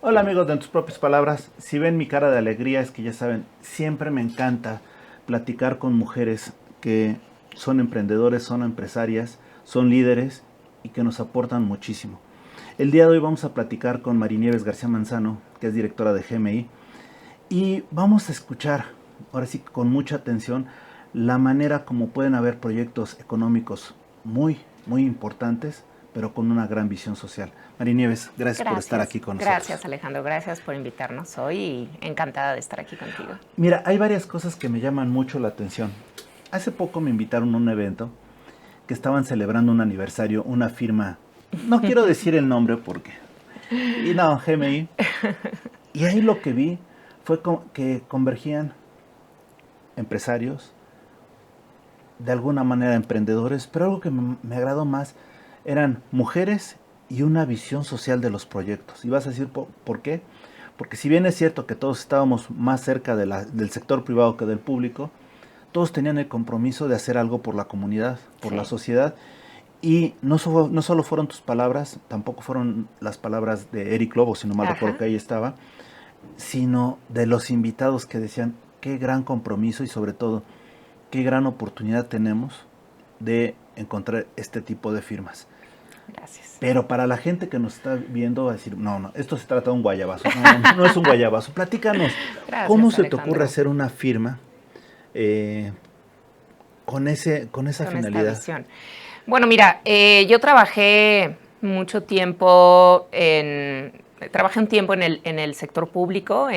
Hola amigos de En tus propias palabras, si ven mi cara de alegría es que ya saben, siempre me encanta platicar con mujeres que son emprendedores, son empresarias, son líderes y que nos aportan muchísimo. El día de hoy vamos a platicar con Marinieves García Manzano, que es directora de GMI, y vamos a escuchar, ahora sí con mucha atención, la manera como pueden haber proyectos económicos muy importantes, pero con una gran visión social. Marinieves, gracias por estar Gracias, aquí con nosotros. gracias Alejandro, gracias por invitarnos hoy y encantada de estar aquí contigo. Mira, hay varias cosas que me llaman mucho la atención. Hace poco me invitaron a un evento que estaban celebrando un aniversario, una firma, no quiero decir el nombre porque, y no, GMI, y ahí lo que vi fue que convergían empresarios, de alguna manera emprendedores, pero algo que me agradó más eran mujeres y una visión social de los proyectos. Y vas a decir, ¿por qué? Porque si bien es cierto que todos estábamos más cerca del sector privado que del público, todos tenían el compromiso de hacer algo por la comunidad, por la Sí, sociedad. Y no solo fueron tus palabras, tampoco fueron las palabras de Eric Lobo, si no mal recuerdo ajá, que ahí estaba, sino de los invitados que decían qué gran compromiso y sobre todo qué gran oportunidad tenemos de encontrar este tipo de firmas. gracias. Pero para la gente que nos está viendo va a decir, no, esto se trata de un guayabazo. No es un guayabazo. Platícanos, ¿cómo Gracias se te ocurre Alejandro, hacer una firma eh, con esa con esta finalidad? visión. Bueno, mira, yo trabajé un tiempo en el sector público,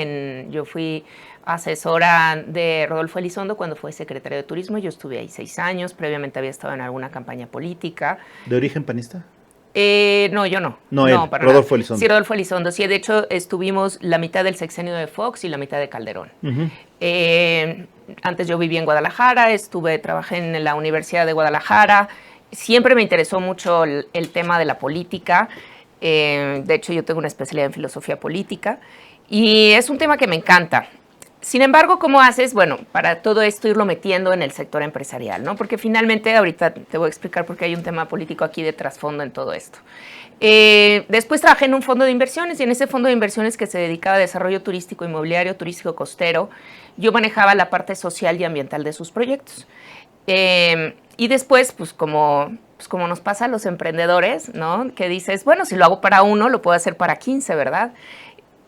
yo fui asesora de Rodolfo Elizondo cuando fue secretario de Turismo, yo estuve ahí 6 años, previamente había estado en alguna campaña política. ¿De origen panista? No, yo no. No No, él, para nada. Rodolfo Sí, Elizondo. Rodolfo Elizondo. Sí, de hecho, estuvimos la mitad del sexenio de Fox y la mitad de Calderón. Ujú. Eh, Antes yo viví en Guadalajara, trabajé en la Universidad de Guadalajara. Siempre me interesó mucho el tema de la política. De hecho, yo tengo una especialidad en filosofía política. Y es un tema que me encanta. Sin embargo, ¿cómo haces? Bueno, para todo esto irlo metiendo en el sector empresarial, ¿no? Porque finalmente, ahorita te voy a explicar por qué hay un tema político aquí de trasfondo en todo esto. Después trabajé en un fondo de inversiones y en ese fondo de inversiones que se dedicaba a desarrollo turístico, inmobiliario, turístico costero, yo manejaba la parte social y ambiental de sus proyectos. Y después, pues como nos pasa a los emprendedores, ¿no? Que dices, bueno, si lo hago para uno, lo puedo hacer para 15, ¿verdad?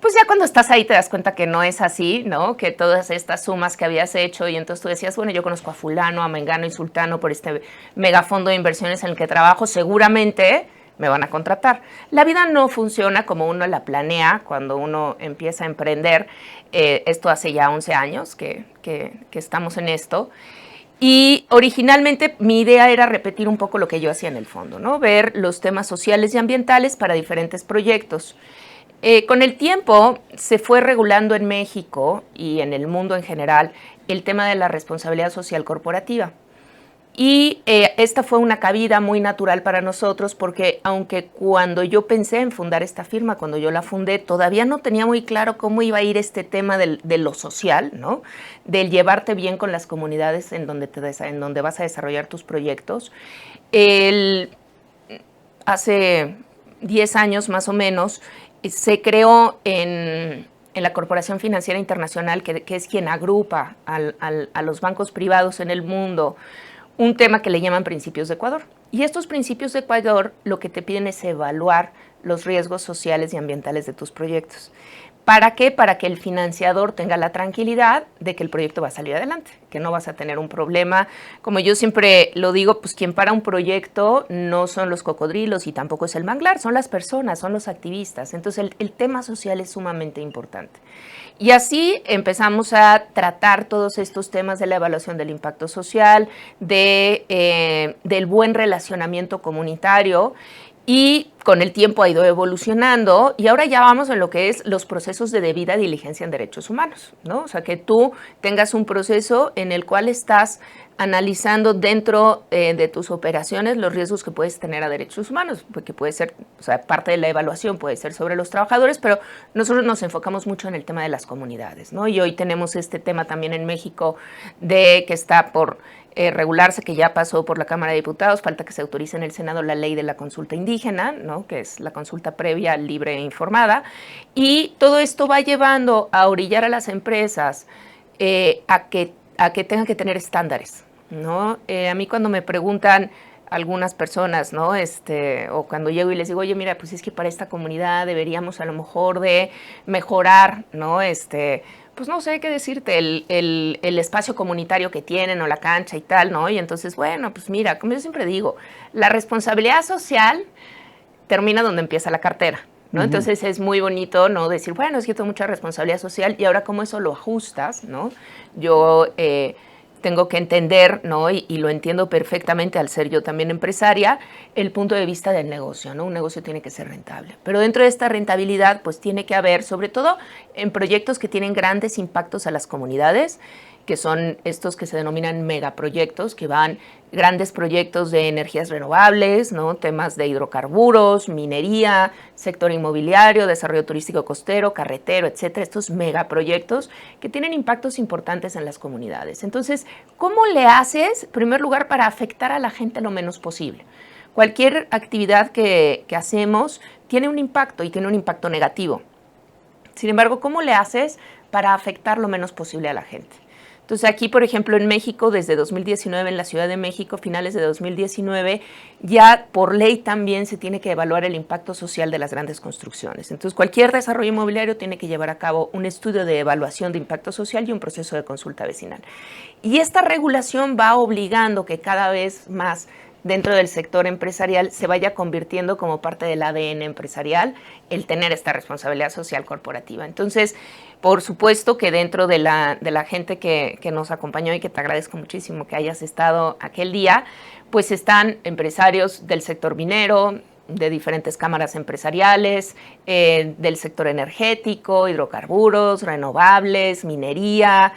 Pues ya cuando estás ahí te das cuenta que no es así, ¿no? Que todas estas sumas que habías hecho y entonces tú decías, bueno, yo conozco a fulano, a mengano y sultano por este megafondo de inversiones en el que trabajo, seguramente me van a contratar. La vida no funciona como uno la planea cuando uno empieza a emprender. Esto hace ya 11 años que estamos en esto. Y originalmente mi idea era repetir un poco lo que yo hacía en el fondo, ¿no? Ver los temas sociales y ambientales para diferentes proyectos. Con el tiempo se fue regulando en México y en el mundo en general el tema de la responsabilidad social corporativa. Y esta fue una cabida muy natural para nosotros porque aunque cuando yo pensé en fundar esta firma, cuando yo la fundé, todavía no tenía muy claro cómo iba a ir este tema de lo social, ¿no? Del llevarte bien con las comunidades en donde vas a desarrollar tus proyectos. El, Hace 10 años más o menos se creó en la Corporación Financiera Internacional, que es quien agrupa a los bancos privados en el mundo, un tema que le llaman principios de Ecuador. Y estos principios de Ecuador lo que te piden es evaluar los riesgos sociales y ambientales de tus proyectos. ¿Para qué? Para que el financiador tenga la tranquilidad de que el proyecto va a salir adelante, que no vas a tener un problema. Como yo siempre lo digo, pues quien para un proyecto no son los cocodrilos y tampoco es el manglar, son las personas, son los activistas. Entonces el tema social es sumamente importante. Y así empezamos a tratar todos estos temas de la evaluación del impacto social, del buen relacionamiento comunitario, y con el tiempo ha ido evolucionando y ahora ya vamos en lo que es los procesos de debida diligencia en derechos humanos, ¿no? O sea, que tú tengas un proceso en el cual estás analizando dentro de tus operaciones los riesgos que puedes tener a derechos humanos, porque puede ser, o sea, parte de la evaluación puede ser sobre los trabajadores, pero nosotros nos enfocamos mucho en el tema de las comunidades, ¿no? Y hoy tenemos este tema también en México de que está por regularse, que ya pasó por la Cámara de Diputados, falta que se autorice en el Senado la ley de la consulta indígena, ¿no? Que es la consulta previa, libre e informada, y todo esto va llevando a orillar a las empresas a que tengan que tener estándares, ¿no? A mí cuando me preguntan algunas personas, ¿no? O cuando llego y les digo, oye, mira, pues es que para esta comunidad deberíamos a lo mejor de mejorar, ¿no? Pues no sé qué decirte, el espacio comunitario que tienen o la cancha y tal, ¿no? Y entonces, bueno, pues mira, como yo siempre digo, la responsabilidad social termina donde empieza la cartera, ¿no? Entonces es muy bonito, ¿no? Decir, bueno, es que tengo mucha responsabilidad social y ahora cómo eso lo ajustas, ¿no? Yo tengo que entender, ¿no? Y lo entiendo perfectamente al ser yo también empresaria, el punto de vista del negocio, ¿no? Un negocio tiene que ser rentable. Pero dentro de esta rentabilidad, pues tiene que haber, sobre todo en proyectos que tienen grandes impactos a las comunidades, que son estos que se denominan megaproyectos, que van grandes proyectos de energías renovables, ¿no? Temas de hidrocarburos, minería, sector inmobiliario, desarrollo turístico costero, carretero, etcétera. Estos megaproyectos que tienen impactos importantes en las comunidades. Entonces, ¿cómo le haces, en primer lugar, para afectar a la gente lo menos posible? Cualquier actividad que hacemos tiene un impacto y tiene un impacto negativo. Sin embargo, ¿cómo le haces para afectar lo menos posible a la gente? Entonces aquí, por ejemplo, en México, desde 2019, en la Ciudad de México, finales de 2019, ya por ley también se tiene que evaluar el impacto social de las grandes construcciones. Entonces cualquier desarrollo inmobiliario tiene que llevar a cabo un estudio de evaluación de impacto social y un proceso de consulta vecinal. Y esta regulación va obligando que cada vez más dentro del sector empresarial se vaya convirtiendo como parte del ADN empresarial el tener esta responsabilidad social corporativa. Entonces, por supuesto que dentro de la gente que nos acompañó y que te agradezco muchísimo que hayas estado aquel día, pues están empresarios del sector minero, de diferentes cámaras empresariales, del sector energético, hidrocarburos, renovables, minería,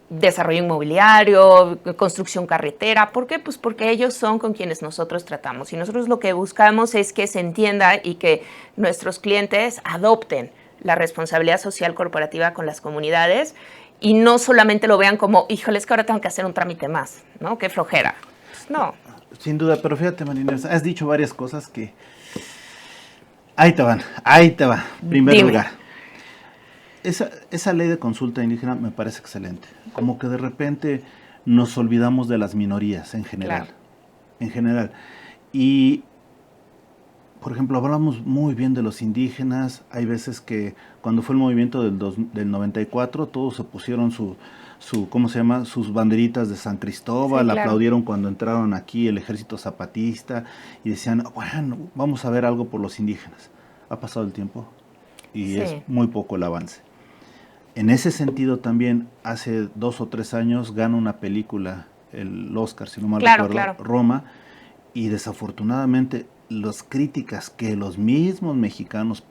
desarrollo inmobiliario, construcción carretera. ¿Por qué? Pues porque ellos son con quienes nosotros tratamos. Y nosotros lo que buscamos es que se entienda y que nuestros clientes adopten la responsabilidad social corporativa con las comunidades y no solamente lo vean como, híjole, es que ahora tengo que hacer un trámite más, ¿no? Qué flojera. Pues no. Sin duda, pero fíjate, Marina, has dicho varias cosas que... Ahí te va. Primer Dime. lugar. Esa ley de consulta indígena me parece excelente. Como que de repente nos olvidamos de las minorías en general. Claro. En general. Y, por ejemplo, hablamos muy bien de los indígenas. Hay veces que cuando fue el movimiento del 94, todos se pusieron ¿cómo se llama? Sus banderitas de San Cristóbal, Sí, claro. Aplaudieron cuando entraron aquí el ejército zapatista y decían, bueno, vamos a ver algo por los indígenas. Ha pasado el tiempo y Sí. es muy poco el avance. En ese sentido también, hace 2 o 3 años gana una película, el Oscar, si no mal recuerdo, Claro. Roma, y desafortunadamente las críticas que los mismos mexicanos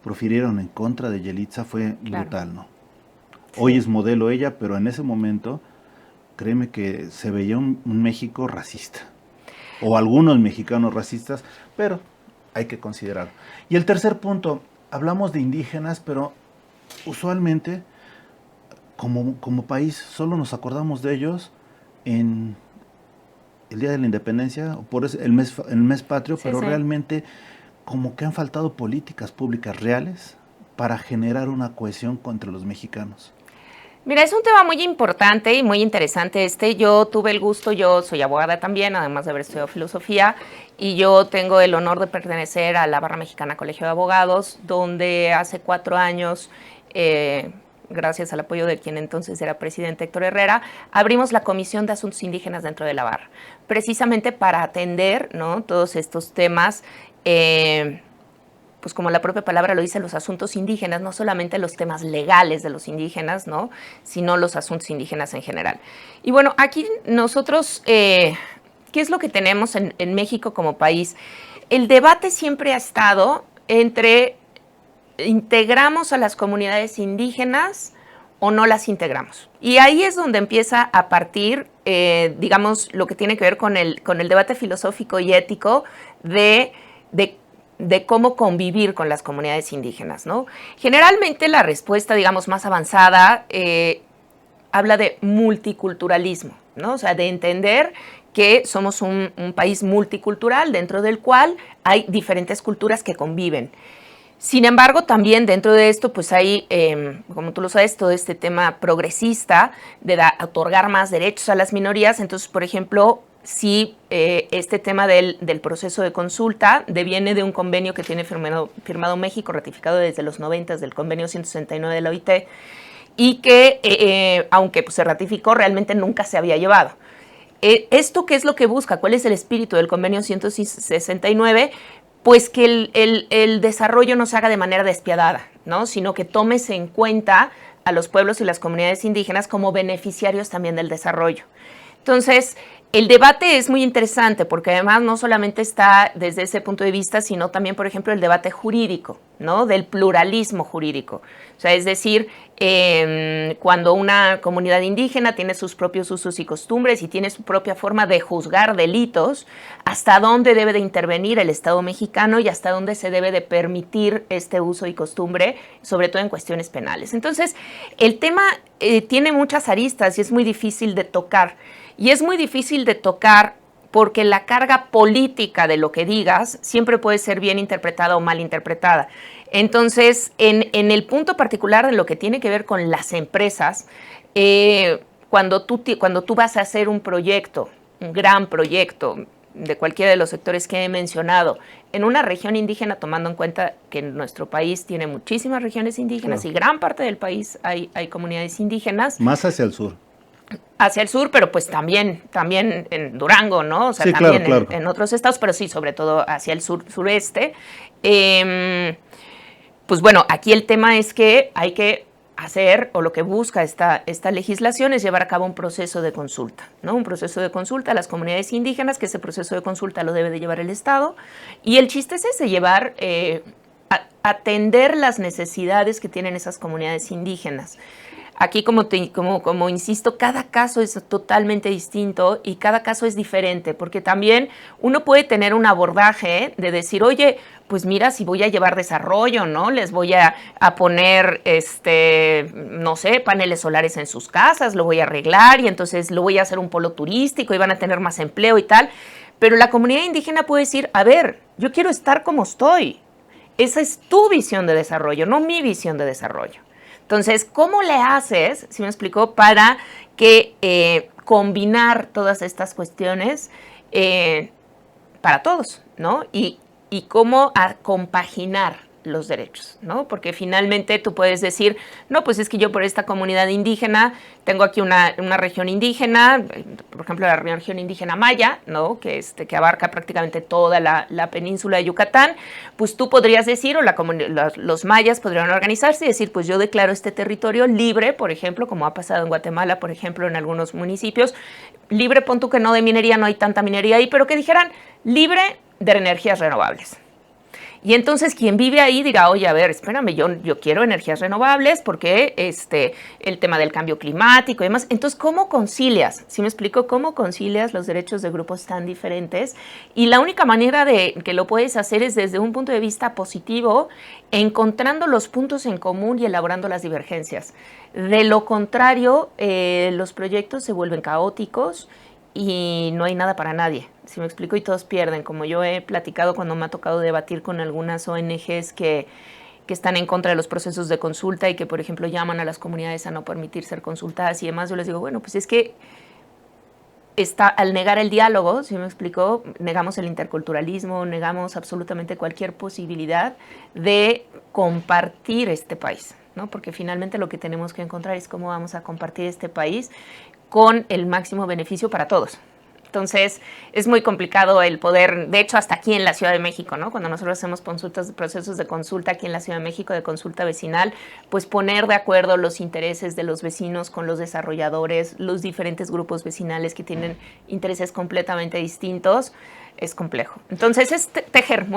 profirieron en contra de Yelitza fue brutal, ¿no? Sí. Hoy es modelo ella, pero en ese momento, créeme que se veía un México racista, o algunos mexicanos racistas, pero hay que considerarlo. Y el tercer punto, hablamos de indígenas, pero usualmente, como país, solo nos acordamos de ellos en el Día de la Independencia, por el mes patrio, Sí, pero sí. realmente como que han faltado políticas públicas reales para generar una cohesión entre los mexicanos. Mira, es un tema muy importante y muy interesante Yo tuve el gusto, yo soy abogada también, además de haber estudiado filosofía, y yo tengo el honor de pertenecer a la Barra Mexicana Colegio de Abogados, donde hace 4 años, gracias al apoyo de quien entonces era presidente Héctor Herrera, abrimos la Comisión de Asuntos Indígenas dentro de la Barra, precisamente para atender, ¿no?, todos estos temas, pues como la propia palabra lo dice, los asuntos indígenas, no solamente los temas legales de los indígenas, ¿no?, sino los asuntos indígenas en general. Y bueno, aquí nosotros, ¿qué es lo que tenemos en México como país? El debate siempre ha estado entre integramos a las comunidades indígenas o no las integramos. Y ahí es donde empieza a partir, digamos, lo que tiene que ver con el debate filosófico y ético de cómo convivir con las comunidades indígenas, ¿no? Generalmente la respuesta, digamos, más avanzada habla de multiculturalismo, ¿no? O sea, de entender que somos un país multicultural dentro del cual hay diferentes culturas que conviven. Sin embargo, también dentro de esto, pues hay, como tú lo sabes, todo este tema progresista de otorgar más derechos a las minorías. Entonces, por ejemplo, si este tema del proceso de consulta deviene de un convenio que tiene firmado México, ratificado desde los 90, del convenio 169 de la OIT, y que, aunque pues, se ratificó, realmente nunca se había llevado. ¿Esto qué es lo que busca? ¿Cuál es el espíritu del convenio 169? Pues que el desarrollo no se haga de manera despiadada, ¿no? Sino que tomes en cuenta a los pueblos y las comunidades indígenas como beneficiarios también del desarrollo. Entonces, el debate es muy interesante porque además no solamente está desde ese punto de vista, sino también, por ejemplo, el debate jurídico, ¿no? Del pluralismo jurídico. O sea, es decir, cuando una comunidad indígena tiene sus propios usos y costumbres y tiene su propia forma de juzgar delitos, hasta dónde debe de intervenir el Estado mexicano y hasta dónde se debe de permitir este uso y costumbre, sobre todo en cuestiones penales. Entonces, el tema tiene muchas aristas y es muy difícil de tocar. Y es muy difícil de tocar porque la carga política de lo que digas siempre puede ser bien interpretada o mal interpretada. Entonces, en el punto particular de lo que tiene que ver con las empresas, cuando tú vas a hacer un proyecto, un gran proyecto de cualquiera de los sectores que he mencionado, en una región indígena, tomando en cuenta que nuestro país tiene muchísimas regiones indígenas, claro, y gran parte del país hay comunidades indígenas. Más hacia el sur. Hacia el sur, pero pues también en Durango, ¿no? O sea, sí, también claro. En otros estados, pero sí, sobre todo hacia el sureste. Pues bueno, aquí el tema es que hay que hacer, o lo que busca esta legislación es llevar a cabo un proceso de consulta, ¿no? Un proceso de consulta a las comunidades indígenas, que ese proceso de consulta lo debe de llevar el Estado. Y el chiste es ese, llevar, atender las necesidades que tienen esas comunidades indígenas. Aquí, como insisto, cada caso es totalmente distinto y cada caso es diferente, porque también uno puede tener un abordaje de decir, oye, pues mira, si voy a llevar desarrollo, ¿no? Les voy a poner, no sé, paneles solares en sus casas, lo voy a arreglar y entonces lo voy a hacer un polo turístico y van a tener más empleo y tal. Pero la comunidad indígena puede decir, a ver, yo quiero estar como estoy. Esa es tu visión de desarrollo, no mi visión de desarrollo. Entonces, ¿cómo le haces, si me explico, para que combinar todas estas cuestiones para todos, ¿no? Y cómo compaginar los derechos, ¿no? Porque finalmente tú puedes decir, no, pues es que yo por esta comunidad indígena tengo aquí una región indígena, por ejemplo la región indígena maya, ¿no? Que abarca prácticamente toda la península de Yucatán. Pues tú podrías decir, o los mayas podrían organizarse y decir, pues yo declaro este territorio libre, por ejemplo, como ha pasado en Guatemala, por ejemplo, en algunos municipios, libre, pon tú que no de minería, no hay tanta minería ahí, pero que dijeran libre de energías renovables. Y entonces quien vive ahí dirá, oye, a ver, espérame, yo quiero energías renovables porque el tema del cambio climático y demás. Entonces, ¿cómo concilias? ¿Sí me explico? ¿Cómo concilias los derechos de grupos tan diferentes? Y la única manera de que lo puedes hacer es desde un punto de vista positivo, encontrando los puntos en común y elaborando las divergencias. De lo contrario, los proyectos se vuelven caóticos y no hay nada para nadie, ¿sí me explico? Y todos pierden, como yo he platicado cuando me ha tocado debatir con algunas ONGs que están en contra de los procesos de consulta y que, por ejemplo, llaman a las comunidades a no permitir ser consultadas y demás. Yo les digo, bueno, pues es que al negar el diálogo, ¿sí me explico? Negamos el interculturalismo, negamos absolutamente cualquier posibilidad de compartir este país, ¿no? Porque finalmente lo que tenemos que encontrar es cómo vamos a compartir este país con el máximo beneficio para todos. Entonces, es muy complicado el poder, de hecho, hasta aquí en la Ciudad de México, ¿no? Cuando nosotros hacemos procesos de consulta aquí en la Ciudad de México, de consulta vecinal, pues poner de acuerdo los intereses de los vecinos con los desarrolladores, los diferentes grupos vecinales que tienen intereses completamente distintos, es complejo. Entonces, es tejer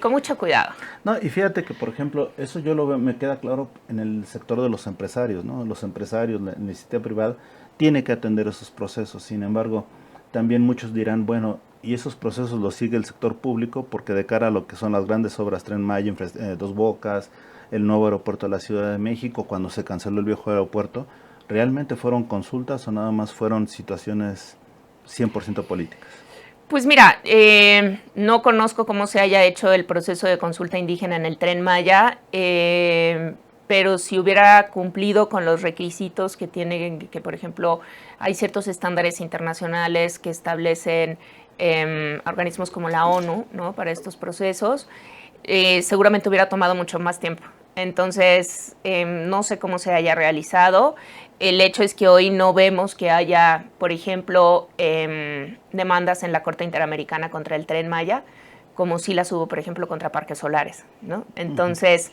con mucho cuidado. No, y fíjate que, por ejemplo, eso yo lo veo, me queda claro en el sector de los empresarios, ¿no? Los empresarios, la iniciativa privada, tiene que atender esos procesos. Sin embargo, también muchos dirán, bueno, y esos procesos los sigue el sector público porque de cara a lo que son las grandes obras, Tren Maya, Dos Bocas, el nuevo aeropuerto de la Ciudad de México, cuando se canceló el viejo aeropuerto, ¿realmente fueron consultas o nada más fueron situaciones 100% políticas? Pues mira, no conozco cómo se haya hecho el proceso de consulta indígena en el Tren Maya, pero si hubiera cumplido con los requisitos que tienen, que por ejemplo hay ciertos estándares internacionales que establecen organismos como la ONU, ¿no?, para estos procesos, seguramente hubiera tomado mucho más tiempo. Entonces, no sé cómo se haya realizado. El hecho es que hoy no vemos que haya, por ejemplo, demandas en la Corte Interamericana contra el Tren Maya, como sí las hubo, por ejemplo, contra parques solares, ¿no? Entonces,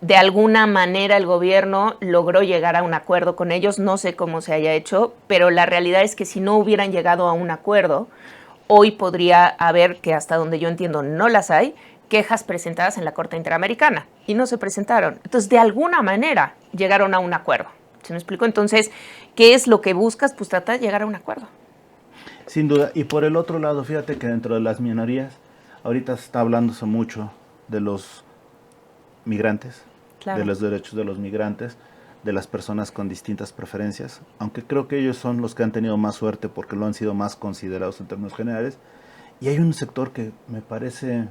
de alguna manera el gobierno logró llegar a un acuerdo con ellos, no sé cómo se haya hecho, pero la realidad es que si no hubieran llegado a un acuerdo, hoy podría haber, que hasta donde yo entiendo no las hay, quejas presentadas en la Corte Interamericana, y no se presentaron. Entonces, de alguna manera llegaron a un acuerdo. ¿Se me explico? Entonces, ¿qué es lo que buscas? Pues trata de llegar a un acuerdo. Sin duda. Y por el otro lado, fíjate que dentro de las minorías, ahorita se está hablándose mucho de los migrantes, Claro. de los derechos de los migrantes, de las personas con distintas preferencias, aunque creo que ellos son los que han tenido más suerte porque lo han sido más considerados en términos generales. Y hay un sector que me parece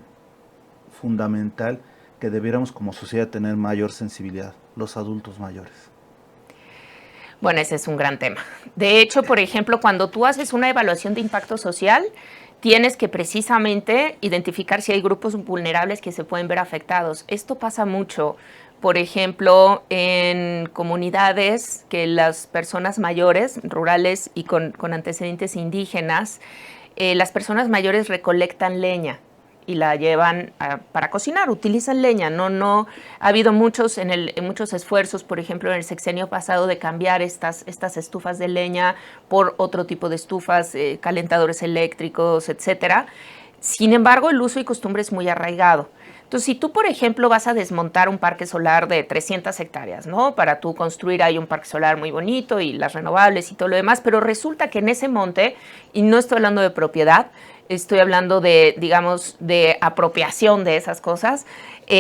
fundamental que debiéramos como sociedad tener mayor sensibilidad, los adultos mayores. Bueno, ese es un gran tema. De hecho, por ejemplo, cuando tú haces una evaluación de impacto social, tienes que precisamente identificar si hay grupos vulnerables que se pueden ver afectados. Esto pasa mucho, por ejemplo, en comunidades que las personas mayores, rurales y con antecedentes indígenas, las personas mayores recolectan leña y la llevan para cocinar, utilizan leña. No ha habido muchos esfuerzos, por ejemplo, en el sexenio pasado de cambiar estas estufas de leña por otro tipo de estufas, calentadores eléctricos, etcétera. Sin embargo, el uso y costumbre es muy arraigado. Entonces, si tú, por ejemplo, vas a desmontar un parque solar de 300 hectáreas, ¿no?, para tú construir ahí un parque solar muy bonito y las renovables y todo lo demás, pero resulta que en ese monte, y no estoy hablando de propiedad, estoy hablando de, digamos, de apropiación de esas cosas,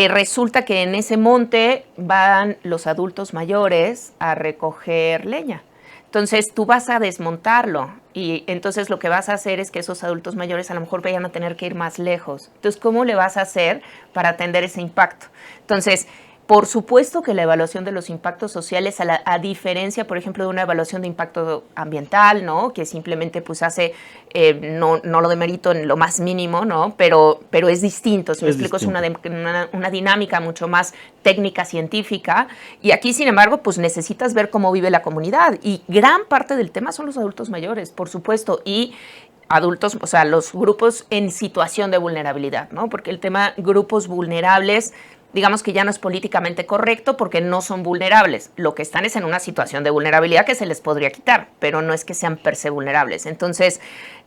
resulta que en ese monte van los adultos mayores a recoger leña. Entonces tú vas a desmontarlo y entonces lo que vas a hacer es que esos adultos mayores a lo mejor vayan a tener que ir más lejos. Entonces, ¿cómo le vas a hacer para atender ese impacto? Entonces, por supuesto que la evaluación de los impactos sociales, a diferencia, por ejemplo, de una evaluación de impacto ambiental, ¿no?, que simplemente pues hace, no lo demerito en lo más mínimo, ¿no?, pero es distinto, si me explico, distinto. Es una dinámica mucho más técnica, científica, y aquí, sin embargo, pues necesitas ver cómo vive la comunidad, y gran parte del tema son los adultos mayores, por supuesto, y adultos, o sea, los grupos en situación de vulnerabilidad, ¿no?, porque el tema grupos vulnerables, digamos que ya no es políticamente correcto porque no son vulnerables. Lo que están es en una situación de vulnerabilidad que se les podría quitar, pero no es que sean per se vulnerables. Entonces,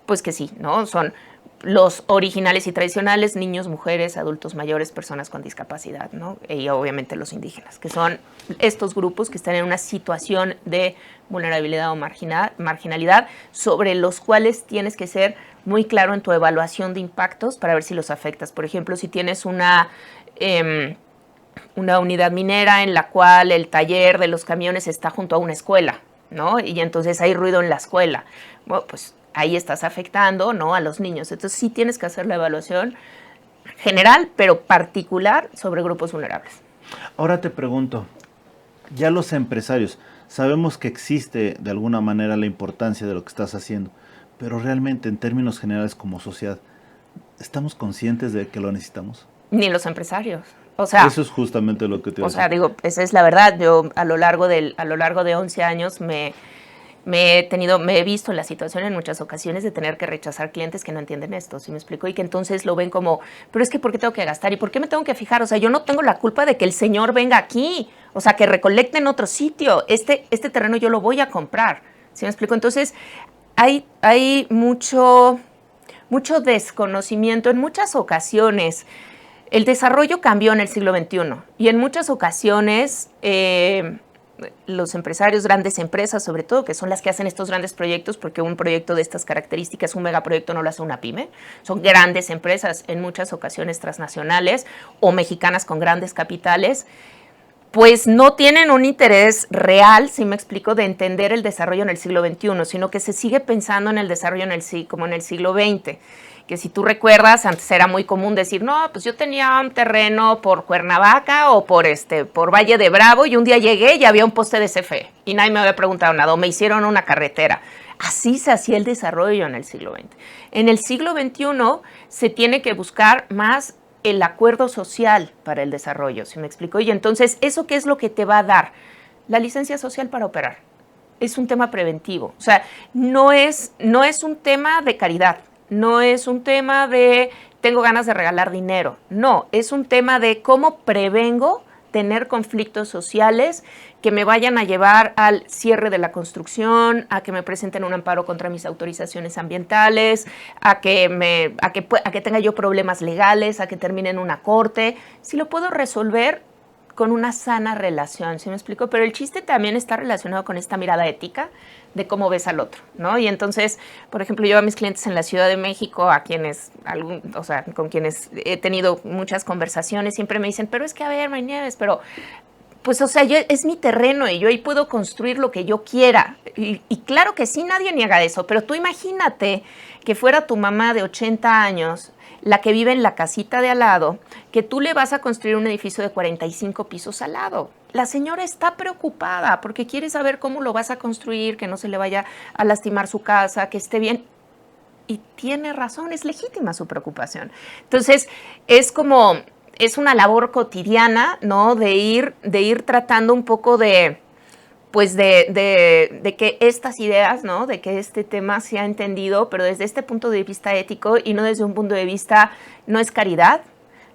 pues que sí, ¿no? Son los originales y tradicionales, niños, mujeres, adultos mayores, personas con discapacidad, ¿no? Y obviamente los indígenas, que son estos grupos que están en una situación de vulnerabilidad o marginalidad, sobre los cuales tienes que ser muy claro en tu evaluación de impactos para ver si los afectas. Por ejemplo, si tienes una unidad minera en la cual el taller de los camiones está junto a una escuela, ¿no?, y entonces hay ruido en la escuela, bueno, pues ahí estás afectando, ¿no?, a los niños. Entonces sí tienes que hacer la evaluación general, pero particular sobre grupos vulnerables. Ahora te pregunto, ya los empresarios, sabemos que existe de alguna manera la importancia de lo que estás haciendo, pero realmente en términos generales como sociedad, ¿estamos conscientes de que lo necesitamos? Ni los empresarios. O sea, eso es justamente lo que te iba a decir. O sea, digo, esa es la verdad. Yo a lo largo de 11 años me he visto en la situación en muchas ocasiones de tener que rechazar clientes que no entienden esto, ¿sí me explico? Y que entonces lo ven como, pero es que ¿por qué tengo que gastar? ¿Y por qué me tengo que fijar? O sea, yo no tengo la culpa de que el señor venga aquí, o sea, que recolecte en otro sitio. Este terreno yo lo voy a comprar, ¿sí me explico? Entonces, hay mucho desconocimiento en muchas ocasiones. El desarrollo cambió en el siglo XXI y en muchas ocasiones los empresarios, grandes empresas sobre todo, que son las que hacen estos grandes proyectos, porque un proyecto de estas características, un megaproyecto no lo hace una pyme, son grandes empresas, en muchas ocasiones transnacionales o mexicanas con grandes capitales, pues no tienen un interés real, si me explico, de entender el desarrollo en el siglo XXI, sino que se sigue pensando en el desarrollo como en el siglo XX. Que si tú recuerdas, antes era muy común decir, no, pues yo tenía un terreno por Cuernavaca o por Valle de Bravo, y un día llegué y había un poste de CFE y nadie me había preguntado nada, o me hicieron una carretera. Así se hacía el desarrollo en el siglo XX. En el siglo XXI se tiene que buscar más el acuerdo social para el desarrollo, ¿sí me explico? Y entonces, ¿eso qué es lo que te va a dar? La licencia social para operar. Es un tema preventivo. O sea, no es un tema de caridad. No es un tema de tengo ganas de regalar dinero. No, es un tema de cómo prevengo tener conflictos sociales que me vayan a llevar al cierre de la construcción, a que me presenten un amparo contra mis autorizaciones ambientales, a que tenga yo problemas legales, a que termine en una corte. Si lo puedo resolver con una sana relación, ¿sí me explico? Pero el chiste también está relacionado con esta mirada ética de cómo ves al otro, ¿no? Y entonces, por ejemplo, yo a mis clientes en la Ciudad de México, con quienes he tenido muchas conversaciones, siempre me dicen, pero es que, a ver, Nieves, pero, pues, o sea, es mi terreno y yo ahí puedo construir lo que yo quiera. Y claro que sí, nadie niega eso, pero tú imagínate que fuera tu mamá de 80 años, la que vive en la casita de al lado, que tú le vas a construir un edificio de 45 pisos al lado. La señora está preocupada porque quiere saber cómo lo vas a construir, que no se le vaya a lastimar su casa, que esté bien. Y tiene razón, es legítima su preocupación. Entonces, es una labor cotidiana, ¿no? De ir tratando un poco de que estas ideas, ¿no? De que este tema sea entendido, pero desde este punto de vista ético y no desde un punto de vista, no es caridad,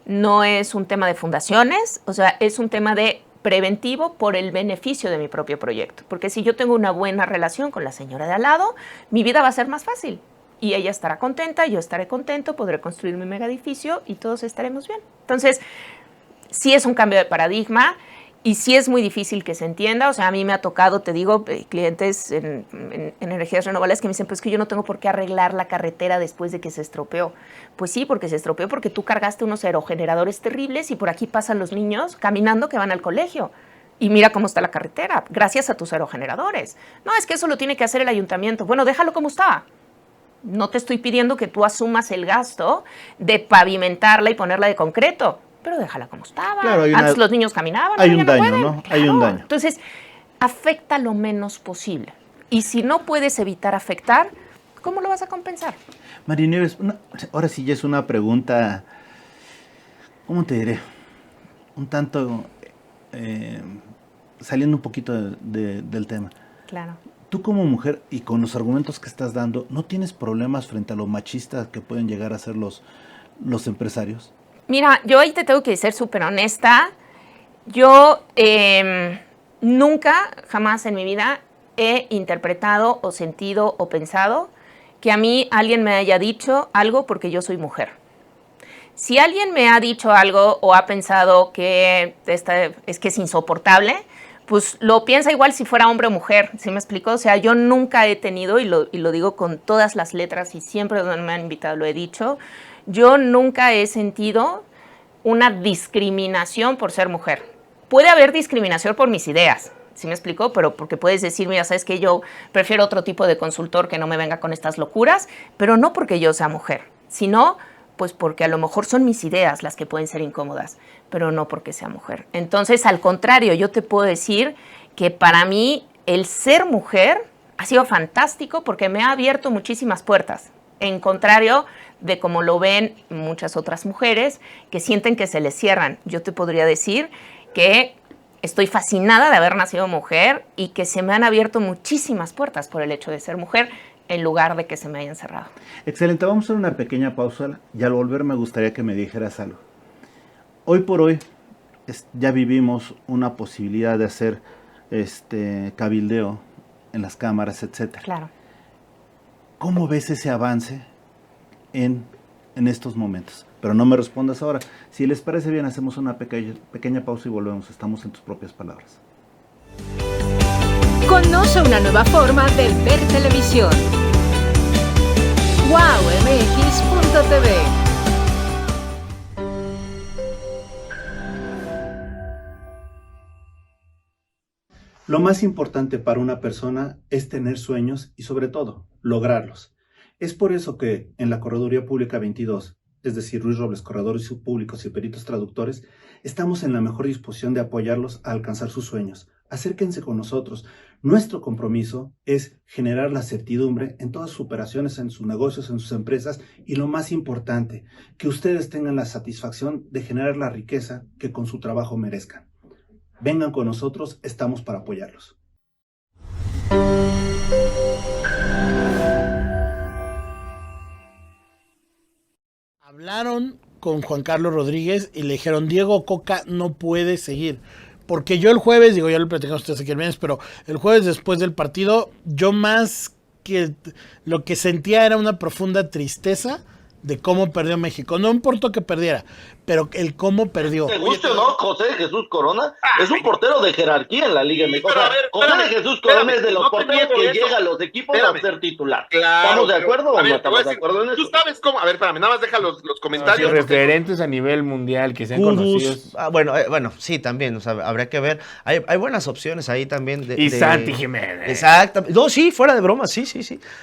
no es un tema de fundaciones, o sea, es un tema de preventivo por el beneficio de mi propio proyecto. Porque si yo tengo una buena relación con la señora de al lado, mi vida va a ser más fácil. Y ella estará contenta, yo estaré contento, podré construir mi mega edificio y todos estaremos bien. Entonces, sí es un cambio de paradigma. Y sí es muy difícil que se entienda, o sea, a mí me ha tocado, te digo, clientes en energías renovables que me dicen, pues que yo no tengo por qué arreglar la carretera después de que se estropeó. Pues sí, porque se estropeó porque tú cargaste unos aerogeneradores terribles y por aquí pasan los niños caminando que van al colegio. Y mira cómo está la carretera, gracias a tus aerogeneradores. No, es que eso lo tiene que hacer el ayuntamiento. Bueno, déjalo como está. No te estoy pidiendo que tú asumas el gasto de pavimentarla y ponerla de concreto. Pero déjala como estaba. Claro, antes los niños caminaban. Hay un daño, ¿no? Claro. Hay un daño. Entonces, afecta lo menos posible. Y si no puedes evitar afectar, ¿cómo lo vas a compensar? María Nieves, ahora sí ya es una pregunta, ¿cómo te diré? Un tanto saliendo un poquito del tema. Claro. Tú como mujer y con los argumentos que estás dando, ¿no tienes problemas frente a lo machistas que pueden llegar a ser los empresarios? Mira, yo ahí te tengo que ser súper honesta. Yo nunca, jamás en mi vida he interpretado o sentido o pensado que a mí alguien me haya dicho algo porque yo soy mujer. Si alguien me ha dicho algo o ha pensado que es que es insoportable, pues lo piensa igual si fuera hombre o mujer, ¿sí me explico? O sea, yo nunca he tenido, y lo digo con todas las letras y siempre donde me han invitado lo he dicho, yo nunca he sentido una discriminación por ser mujer. Puede haber discriminación por mis ideas, ¿sí me explico? Pero porque puedes decir, mira, sabes que yo prefiero otro tipo de consultor que no me venga con estas locuras, pero no porque yo sea mujer, sino pues porque a lo mejor son mis ideas las que pueden ser incómodas, pero no porque sea mujer. Entonces, al contrario, yo te puedo decir que para mí el ser mujer ha sido fantástico porque me ha abierto muchísimas puertas, en contrario de como lo ven muchas otras mujeres que sienten que se les cierran. Yo te podría decir que estoy fascinada de haber nacido mujer y que se me han abierto muchísimas puertas por el hecho de ser mujer en lugar de que se me hayan cerrado. Excelente, vamos a hacer una pequeña pausa y al volver me gustaría que me dijeras algo. Hoy por hoy ya vivimos una posibilidad de hacer cabildeo en las cámaras, etcétera. Claro. ¿Cómo ves ese avance en estos momentos? Pero no me respondas ahora. Si les parece bien, hacemos una pequeña pausa y volvemos. Estamos en tus propias palabras. Conoce una nueva forma de ver televisión. wowmx.tv Lo más importante para una persona es tener sueños y sobre todo, lograrlos. Es por eso que en la Correduría Pública 22, es decir, Ruiz Robles, corredores públicos y peritos traductores, estamos en la mejor disposición de apoyarlos a alcanzar sus sueños. Acérquense con nosotros. Nuestro compromiso es generar la certidumbre en todas sus operaciones, en sus negocios, en sus empresas y lo más importante, que ustedes tengan la satisfacción de generar la riqueza que con su trabajo merezcan. Vengan con nosotros, estamos para apoyarlos. Hablaron con Juan Carlos Rodríguez y le dijeron, Diego Coca no puede seguir. Porque yo el jueves, ya lo platicamos ustedes aquí el viernes, pero el jueves después del partido, yo más que lo que sentía era una profunda tristeza de cómo perdió México. No importó que perdiera, pero el cómo perdió. ¿Te gusta o no José de Jesús Corona? Es un portero de jerarquía en la Liga MX. O sea, José de Jesús Corona es de los porteros que llega a los equipos a ser titular. Claro, ¿Estamos de acuerdo o no estamos de decir, acuerdo en eso? Tú sabes cómo. A ver, espérame, nada más deja los comentarios. Sí, referentes a nivel mundial que sean conocidos. Bueno, sí, también, o sea, habría que ver. Hay buenas opciones ahí también. Santi Jiménez. Exacto. No, sí, fuera de broma, sí.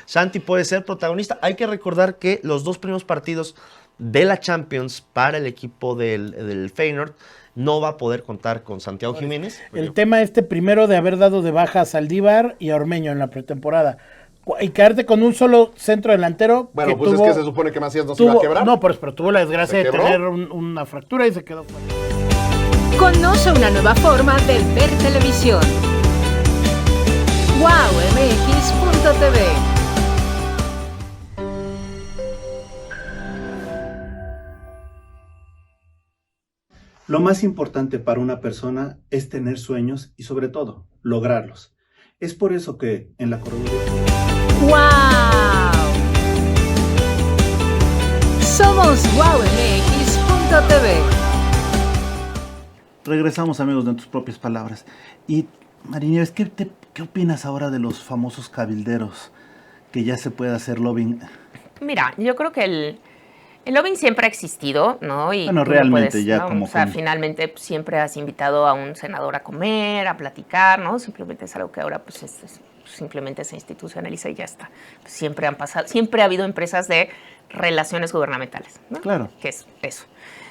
Santi puede ser protagonista. Hay que recordar que los dos primeros partidos de la Champions para el equipo del Feyenoord no va a poder contar con Santiago Jiménez. El tema primero de haber dado de baja a Saldívar y a Ormeño en la pretemporada. Y quedarte con un solo centro delantero. Bueno, pues es que se supone que Macías no se iba a quebrar. No, pero tuvo la desgracia de tener una fractura y se quedó fuera. Conoce una nueva forma de ver televisión. wowmx.tv. Lo más importante para una persona es tener sueños y sobre todo, lograrlos. Es por eso que en la Correduría... ¡Wow! Somos wowmx.tv. Regresamos, amigos, de tus propias palabras. Y, Marinieves, ¿qué opinas ahora de los famosos cabilderos? Que ya se puede hacer lobbying. Mira, yo creo que el lobbying siempre ha existido, ¿no? Y bueno, realmente ya como... O sea, finalmente pues, siempre has invitado a un senador a comer, a platicar, ¿no? Simplemente es algo que ahora pues simplemente se institucionaliza y ya está. Pues, siempre ha habido empresas de relaciones gubernamentales, ¿no? Claro. ¿Qué es eso?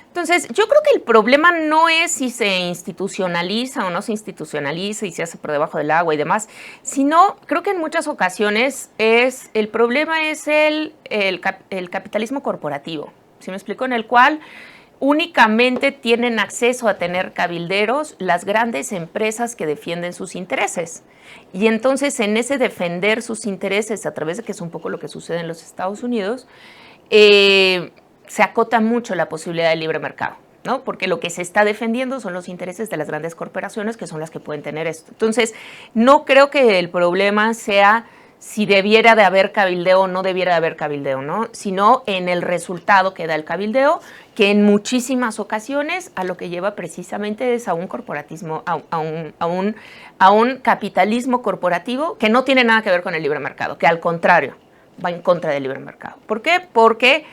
Entonces, yo creo que el problema no es si se institucionaliza o no se institucionaliza y se hace por debajo del agua y demás, sino creo que en muchas ocasiones el problema es el capitalismo corporativo, ¿sí me explico? En el cual únicamente tienen acceso a tener cabilderos las grandes empresas que defienden sus intereses. Y entonces, en ese defender sus intereses, a través de que es un poco lo que sucede en los Estados Unidos, se acota mucho la posibilidad del libre mercado, ¿no? Porque lo que se está defendiendo son los intereses de las grandes corporaciones, que son las que pueden tener esto. Entonces, no creo que el problema sea si debiera de haber cabildeo o no debiera de haber cabildeo, ¿no? Sino en el resultado que da el cabildeo, que en muchísimas ocasiones a lo que lleva precisamente es a un corporatismo, a un capitalismo corporativo que no tiene nada que ver con el libre mercado, que al contrario va en contra del libre mercado. ¿Por qué? Porque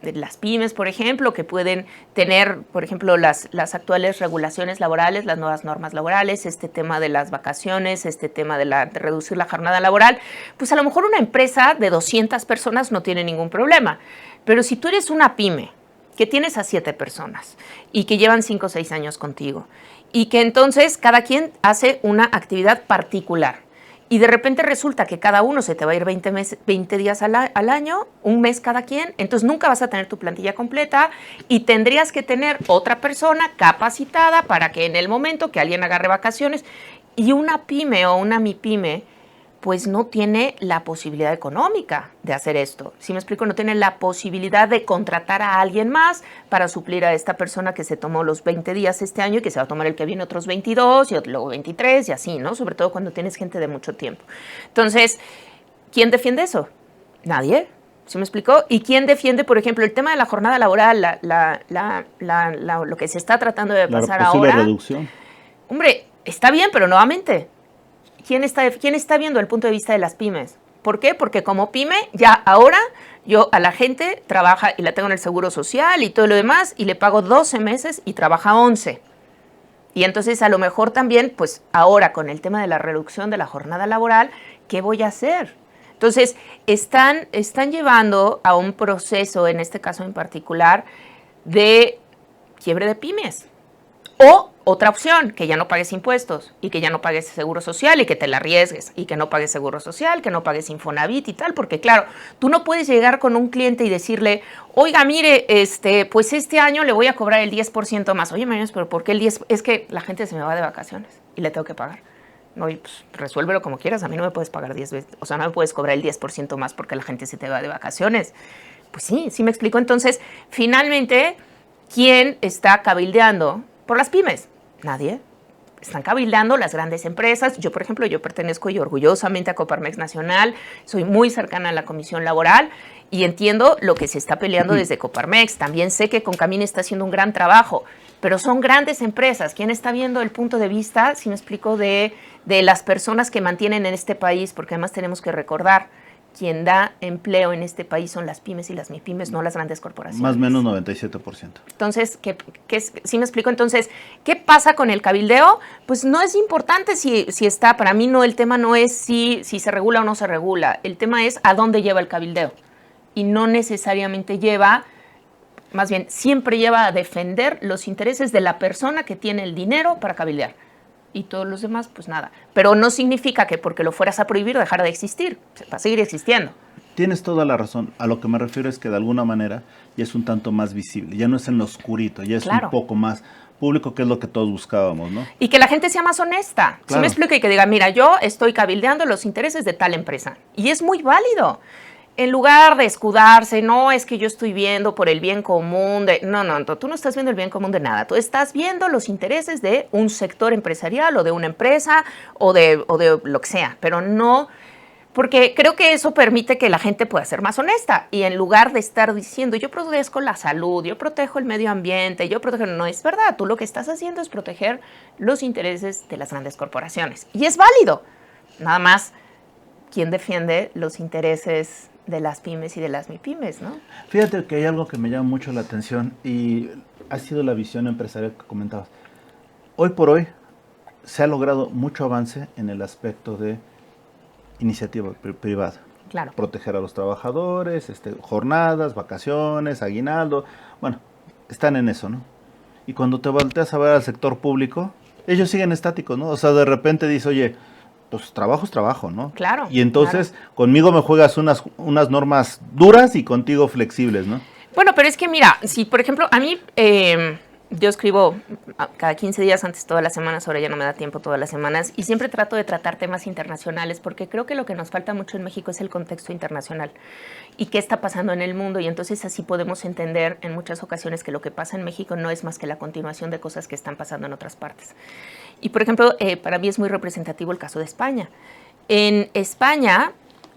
las pymes, por ejemplo, que pueden tener, por ejemplo, las actuales regulaciones laborales, las nuevas normas laborales, este tema de las vacaciones, este tema de reducir la jornada laboral, pues a lo mejor una empresa de 200 personas no tiene ningún problema. Pero si tú eres una pyme que tienes a 7 personas y que llevan 5 o 6 años contigo y que entonces cada quien hace una actividad particular, y de repente resulta que cada uno se te va a ir 20 días al año, un mes cada quien, entonces nunca vas a tener tu plantilla completa y tendrías que tener otra persona capacitada para que en el momento que alguien agarre vacaciones, y una pyme o una mipyme, pues no tiene la posibilidad económica de hacer esto. ¿Sí me explico? No tiene la posibilidad de contratar a alguien más para suplir a esta persona que se tomó los 20 días este año y que se va a tomar el que viene otros 22 y luego 23 y así, ¿no? Sobre todo cuando tienes gente de mucho tiempo. Entonces, ¿quién defiende eso? Nadie. ¿Sí me explicó? ¿Y quién defiende, por ejemplo, el tema de la jornada laboral, lo que se está tratando de pasar ahora? Reducción. Hombre, está bien, pero nuevamente, ¿quién está viendo el punto de vista de las pymes? ¿Por qué? Porque como pyme, ya ahora yo a la gente trabaja y la tengo en el seguro social y todo lo demás y le pago 12 meses y trabaja 11. Y entonces a lo mejor también, pues ahora con el tema de la reducción de la jornada laboral, ¿qué voy a hacer? Entonces, están llevando a un proceso, en este caso en particular, de quiebre de pymes. O otra opción, que ya no pagues impuestos y que ya no pagues seguro social y que te la arriesgues y que no pagues seguro social, que no pagues Infonavit y tal, porque claro, tú no puedes llegar con un cliente y decirle, oiga, mire, pues este año le voy a cobrar el 10% más. Oye, Mañez, pero ¿por qué el 10%? Es que la gente se me va de vacaciones y le tengo que pagar. No, y pues resuélvelo como quieras, a mí no me puedes pagar 10 veces, o sea, no me puedes cobrar el 10% más porque la gente se te va de vacaciones. Pues sí me explico. Entonces, finalmente, ¿quién está cabildeando por las pymes? Nadie. Están cabildeando las grandes empresas. Yo, por ejemplo, yo pertenezco y orgullosamente a Coparmex Nacional, soy muy cercana a la Comisión Laboral y entiendo lo que se está peleando desde Coparmex. También sé que Concamín está haciendo un gran trabajo, pero son grandes empresas. ¿Quién está viendo el punto de vista, si me explico, de las personas que mantienen en este país? Porque además tenemos que recordar, quien da empleo en este país son las pymes y las MIPYMES, no las grandes corporaciones. Más o menos 97%. Entonces, ¿sí me explico? Entonces, ¿qué pasa con el cabildeo? Pues no es importante si está, para mí no, el tema no es si se regula o no se regula, el tema es a dónde lleva el cabildeo. Y no necesariamente lleva, más bien, siempre lleva a defender los intereses de la persona que tiene el dinero para cabildear. Y todos los demás, pues nada. Pero no significa que porque lo fueras a prohibir dejara de existir, va a seguir existiendo. Tienes toda la razón. A lo que me refiero es que de alguna manera ya es un tanto más visible, ya no es en lo oscurito, ya es un poco más público, que es lo que todos buscábamos, ¿no? Y que la gente sea más honesta. ¿Sí me explico? Y que diga, mira, yo estoy cabildeando los intereses de tal empresa. Y es muy válido. En lugar de escudarse, no, es que yo estoy viendo por el bien común de... No, tú no estás viendo el bien común de nada. Tú estás viendo los intereses de un sector empresarial o de una empresa o de lo que sea, pero no... Porque creo que eso permite que la gente pueda ser más honesta y en lugar de estar diciendo, yo protejo la salud, yo protejo el medio ambiente, yo protejo... No es verdad, tú lo que estás haciendo es proteger los intereses de las grandes corporaciones. Y es válido. Nada más, ¿quién defiende los intereses de las pymes y de las MIPYMES, no? Fíjate que hay algo que me llama mucho la atención y ha sido la visión empresarial que comentabas. Hoy por hoy se ha logrado mucho avance en el aspecto de iniciativa privada. Claro. Proteger a los trabajadores, jornadas, vacaciones, aguinaldo. Bueno, están en eso, ¿no? Y cuando te volteas a ver al sector público, ellos siguen estáticos, ¿no? O sea, de repente dices, oye, pues trabajo es trabajo, ¿no? Claro. Y entonces conmigo me juegas unas normas duras y contigo flexibles, ¿no? Bueno, pero es que mira, si por ejemplo, a mí, yo escribo cada 15 días antes todas las semanas, ahora ya no me da tiempo todas las semanas, y siempre trato de tratar temas internacionales, porque creo que lo que nos falta mucho en México es el contexto internacional y qué está pasando en el mundo, y entonces así podemos entender en muchas ocasiones que lo que pasa en México no es más que la continuación de cosas que están pasando en otras partes. Y por ejemplo, para mí es muy representativo el caso de España. En España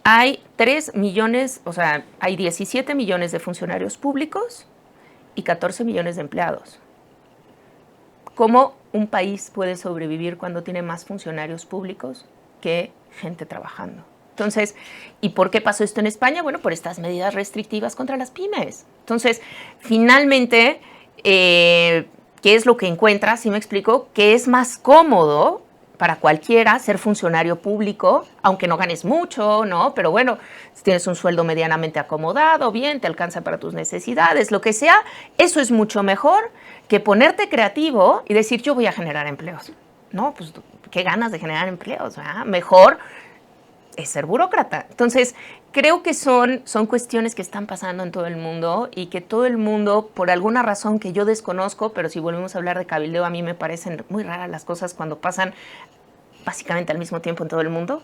hay 3 millones, o sea, hay 17 millones de funcionarios públicos y 14 millones de empleados. ¿Cómo un país puede sobrevivir cuando tiene más funcionarios públicos que gente trabajando? Entonces, ¿y por qué pasó esto en España? Bueno, por estas medidas restrictivas contra las pymes. Entonces, finalmente, ¿qué es lo que encuentras? ¿Sí me explico? Que es más cómodo para cualquiera ser funcionario público, aunque no ganes mucho, ¿no? Pero bueno, si tienes un sueldo medianamente acomodado, bien, te alcanza para tus necesidades, lo que sea, eso es mucho mejor que ponerte creativo y decir, yo voy a generar empleos. No, pues, qué ganas de generar empleos, ¿verdad? Mejor es ser burócrata. Entonces, creo que son cuestiones que están pasando en todo el mundo y que todo el mundo, por alguna razón que yo desconozco, pero si volvemos a hablar de cabildeo, a mí me parecen muy raras las cosas cuando pasan básicamente al mismo tiempo en todo el mundo.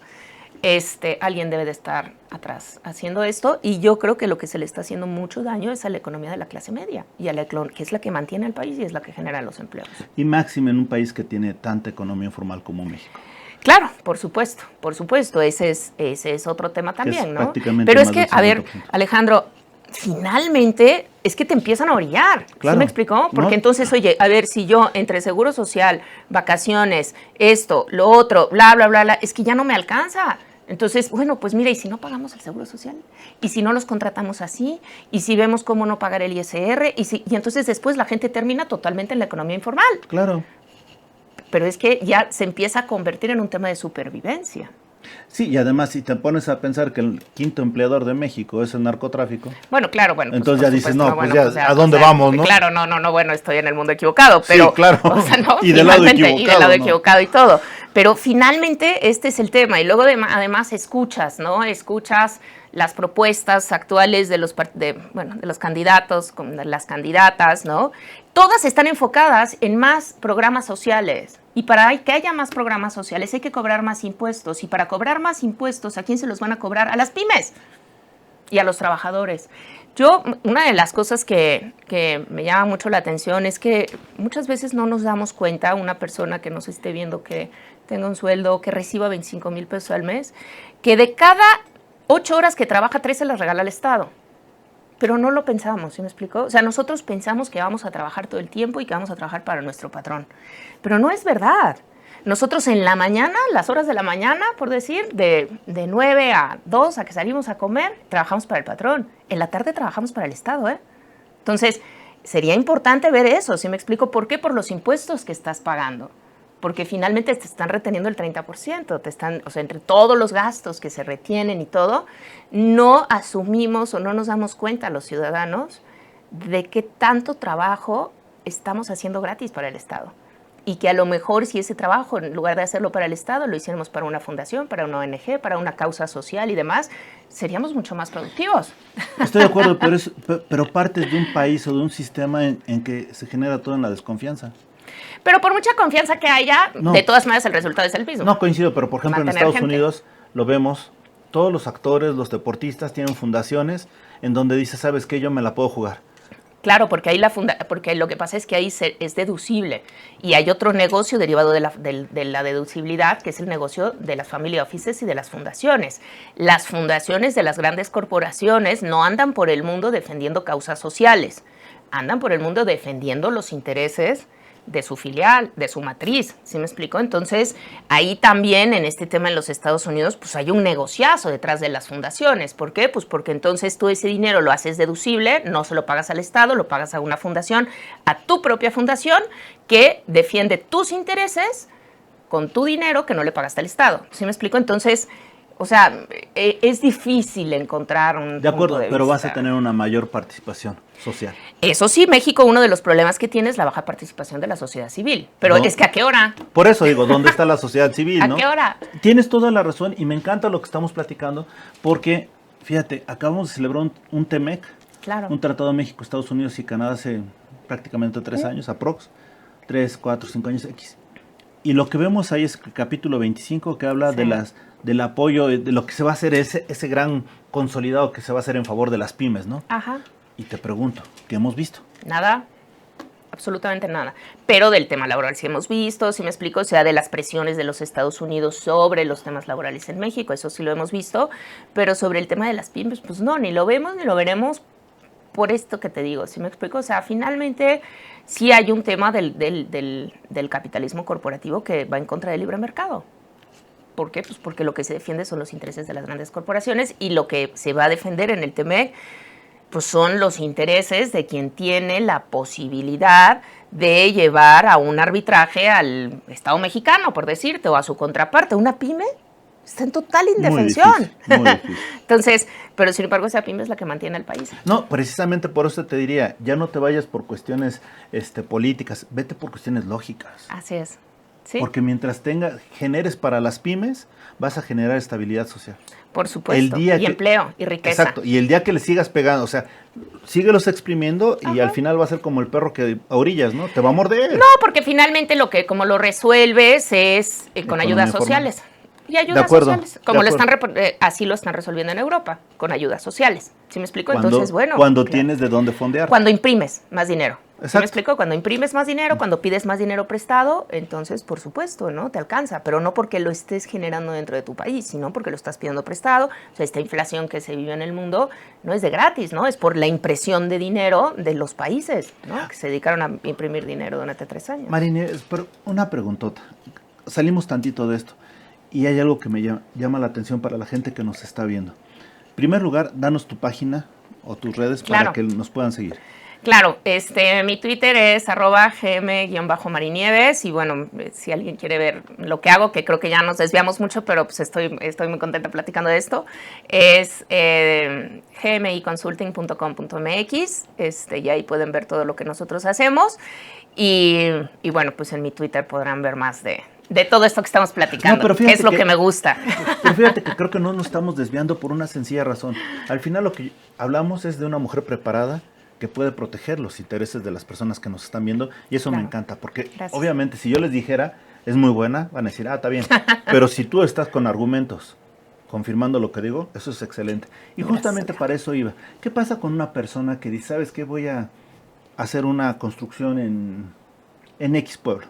Alguien debe de estar atrás haciendo esto y yo creo que lo que se le está haciendo mucho daño es a la economía de la clase media y a la que es la que mantiene al país y es la que genera los empleos. Y máximo en un país que tiene tanta economía informal como México. Claro, por supuesto, ese es otro tema también, ¿no? Pero es que, a ver, Alejandro, finalmente es que te empiezan a orillar, claro. ¿Sí me explicó? Porque entonces, oye, a ver, si yo entre seguro social, vacaciones, esto, lo otro, bla, bla, bla, bla, es que ya no me alcanza. Entonces, bueno, pues mira, ¿y si no pagamos el seguro social? ¿Y si no los contratamos así? ¿Y si vemos cómo no pagar el ISR? Y entonces después la gente termina totalmente en la economía informal. Claro. pero es que ya se empieza a convertir en un tema de supervivencia. Sí, y además si te pones a pensar que el quinto empleador de México es el narcotráfico. Bueno, claro, bueno. Entonces pues, ya dices, supuesto, no, pues bueno, ya, ¿a dónde vamos, no? Claro, no, bueno, estoy en el mundo equivocado, pero... Sí, claro, o sea, ¿no? y del lado equivocado. Y del lado ¿no? equivocado y todo. Pero finalmente este es el tema, y luego además escuchas, ¿no? Escuchas las propuestas actuales de los candidatos, de las candidatas, ¿no? Todas están enfocadas en más programas sociales. Y para que haya más programas sociales hay que cobrar más impuestos. Y para cobrar más impuestos, ¿a quién se los van a cobrar? A las pymes y a los trabajadores. Una de las cosas que me llama mucho la atención es que muchas veces no nos damos cuenta, una persona que nos esté viendo que tenga un sueldo, que reciba 25,000 pesos al mes, que de cada 8 horas que trabaja, 3 se las regala al Estado. Pero no lo pensamos, ¿sí me explico? O sea, nosotros pensamos que vamos a trabajar todo el tiempo y que vamos a trabajar para nuestro patrón. Pero no es verdad. Nosotros en la mañana, las horas de la mañana, por decir, de 9 a 2 a que salimos a comer, trabajamos para el patrón. En la tarde trabajamos para el Estado, ¿eh? Entonces, sería importante ver eso, ¿sí me explico? ¿Por qué? Por los impuestos que estás pagando. Porque finalmente te están reteniendo el 30%, o sea, entre todos los gastos que se retienen y todo, no asumimos o no nos damos cuenta los ciudadanos de qué tanto trabajo estamos haciendo gratis para el Estado. Y que a lo mejor si ese trabajo, en lugar de hacerlo para el Estado, lo hiciéramos para una fundación, para una ONG, para una causa social y demás, seríamos mucho más productivos. Estoy de acuerdo, pero partes de un país o de un sistema en que se genera todo en la desconfianza. Pero por mucha confianza que haya, no, de todas maneras el resultado es el mismo. No coincido, pero por ejemplo Mantener en Estados gente. Unidos lo vemos, todos los actores, los deportistas tienen fundaciones en donde dice, ¿sabes qué? Yo me la puedo jugar. Claro, porque ahí porque lo que pasa es que ahí es deducible y hay otro negocio derivado de la deducibilidad, que es el negocio de las family offices y de las fundaciones. Las fundaciones de las grandes corporaciones no andan por el mundo defendiendo causas sociales, andan por el mundo defendiendo los intereses de su filial, de su matriz, ¿sí me explico? Entonces, ahí también en este tema en los Estados Unidos, pues hay un negociazo detrás de las fundaciones. ¿Por qué? Pues porque entonces tú ese dinero lo haces deducible, no se lo pagas al Estado, lo pagas a una fundación, a tu propia fundación, que defiende tus intereses con tu dinero que no le pagaste al Estado. ¿Sí me explico? Entonces, o sea, es difícil encontrar un de acuerdo, punto de pero vista. vas a tener una mayor participación social. Eso sí, México, uno de los problemas que tiene es la baja participación de la sociedad civil. Pero no, es que ¿a qué hora? Por eso digo, ¿dónde está la sociedad civil? ¿A ¿no? qué hora? Tienes toda la razón y me encanta lo que estamos platicando porque, fíjate, acabamos de celebrar un TEMEC, Claro. un Tratado de México, Estados Unidos y Canadá hace prácticamente 3 años, aprox, 3, 4, 5 años X. Y lo que vemos ahí es el capítulo 25 que habla del apoyo, de lo que se va a hacer, ese gran consolidado que se va a hacer en favor de las pymes, ¿no? Ajá. Y te pregunto, ¿qué hemos visto? Nada, absolutamente nada. Pero del tema laboral sí hemos visto, sí me explico, o sea, de las presiones de los Estados Unidos sobre los temas laborales en México, eso sí lo hemos visto, pero sobre el tema de las pymes, pues no, ni lo vemos ni lo veremos por esto que te digo, ¿sí me explico? O sea, finalmente sí hay un tema del capitalismo corporativo que va en contra del libre mercado. ¿Por qué? Pues porque lo que se defiende son los intereses de las grandes corporaciones y lo que se va a defender en el TEMEC pues son los intereses de quien tiene la posibilidad de llevar a un arbitraje al Estado mexicano, por decirte, o a su contraparte. Una pyme está en total indefensión. Muy difícil. Entonces, pero sin embargo esa pyme es la que mantiene al país. No, precisamente por eso te diría, ya no te vayas por cuestiones políticas, vete por cuestiones lógicas. Así es. ¿Sí? Porque mientras generes para las pymes, vas a generar estabilidad social. Por supuesto, y empleo y riqueza. Exacto, y el día que le sigas pegando, o sea, síguelos exprimiendo y al final va a ser como el perro que a orillas, ¿no? Te va a morder. No, porque finalmente como lo resuelves es con ayudas sociales. Y ayudas sociales, como así lo están resolviendo en Europa, con ayudas sociales. ¿Sí me explico? Entonces, bueno. Cuando tienes de dónde fondear. Cuando imprimes más dinero. Exacto. ¿Sí me explico? Cuando imprimes más dinero, cuando pides más dinero prestado, entonces, por supuesto, ¿no? Te alcanza, pero no porque lo estés generando dentro de tu país, sino porque lo estás pidiendo prestado. O sea, esta inflación que se vive en el mundo no es de gratis, ¿no? Es por la impresión de dinero de los países, ¿no? Que se dedicaron a imprimir dinero durante 3 años. Marine, pero una preguntota. Salimos tantito de esto y hay algo que me llama la atención para la gente que nos está viendo. En primer lugar, danos tu página o tus redes para que nos puedan seguir. Claro, mi Twitter es @gm_marinieves y bueno, si alguien quiere ver lo que hago, que creo que ya nos desviamos mucho, pero pues estoy muy contenta platicando de esto, es gmiconsulting.com.mx, y ahí pueden ver todo lo que nosotros hacemos y bueno, pues en mi Twitter podrán ver más de todo esto que estamos platicando, que es lo que me gusta. Pero fíjate que creo que no nos estamos desviando por una sencilla razón. Al final lo que hablamos es de una mujer preparada que puede proteger los intereses de las personas que nos están viendo y eso me encanta, porque obviamente si yo les dijera es muy buena, van a decir, está bien, pero si tú estás con argumentos confirmando lo que digo, eso es excelente. Y justamente para eso iba. ¿Qué pasa con una persona que dice, sabes qué, voy a hacer una construcción en X pueblo?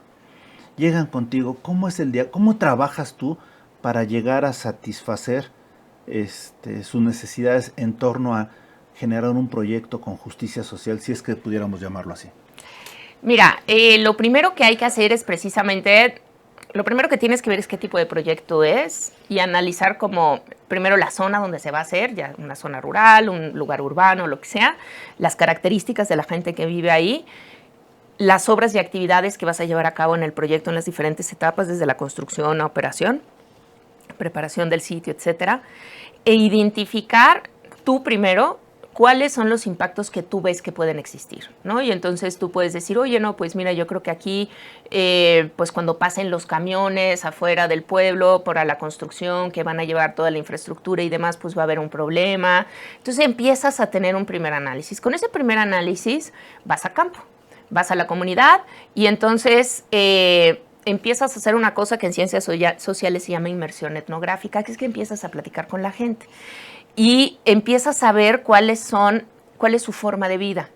Llegan contigo, ¿cómo es el día? ¿Cómo trabajas tú para llegar a satisfacer sus necesidades en torno a generar un proyecto con justicia social, si es que pudiéramos llamarlo así? Mira, lo primero que hay que hacer es precisamente, lo primero que tienes que ver es qué tipo de proyecto es y analizar como primero la zona donde se va a hacer, ya una zona rural, un lugar urbano, lo que sea, las características de la gente que vive ahí, las obras y actividades que vas a llevar a cabo en el proyecto en las diferentes etapas, desde la construcción a operación, preparación del sitio, etcétera, e identificar tú primero cuáles son los impactos que tú ves que pueden existir, ¿no? Y entonces tú puedes decir, oye, no, pues mira, yo creo que aquí, pues cuando pasen los camiones afuera del pueblo para la construcción, que van a llevar toda la infraestructura y demás, pues va a haber un problema. Entonces empiezas a tener un primer análisis. Con ese primer análisis vas a campo, vas a la comunidad y entonces empiezas a hacer una cosa que en ciencias sociales se llama inmersión etnográfica, que es que empiezas a platicar con la gente. Y empiezas a ver cuál es su forma de vida.